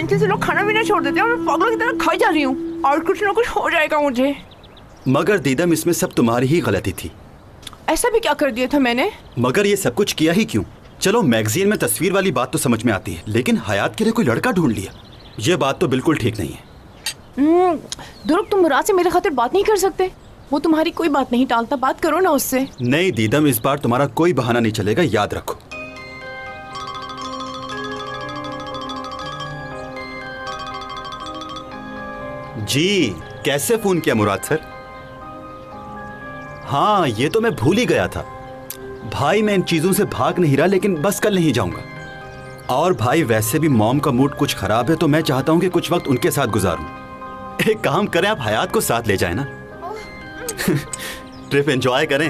Tension से लोग खाना भी ना छोड़ देते हैं और मैं पागलों की तरह खाई जा रही हूँ और कुछ ना कुछ हो जाएगा मुझे। मगर दीदम इसमें सब तुम्हारी ही गलती थी। ऐसा भी क्या कर दिया था मैंने? मगर ये सब कुछ किया ही क्यों? चलो मैगजीन में तस्वीर वाली बात तो समझ में आती है, लेकिन हयात के लिए कोई लड़का ढूंढ लिया, ये बात तो बिल्कुल ठीक नहीं है। दुरुक, तुम मुराद से मेरे खातिर बात नहीं कर सकते? वो तुम्हारी कोई बात नहीं टालता, बात करो ना उससे। नहीं दीदम, इस बार तुम्हारा कोई बहाना नहीं चलेगा, याद रखो। जी, कैसे फोन किया मुराद सर? हाँ, ये तो मैं भूल ही गया था। भाई मैं इन चीजों से भाग नहीं रहा, लेकिन बस कल नहीं जाऊंगा। और भाई वैसे भी मॉम का मूड कुछ खराब है, तो मैं चाहता हूं कि कुछ वक्त उनके साथ गुजारूं। एक काम करें, आप हयात को साथ ले जाएं ना। ट्रिप एंजॉय करें।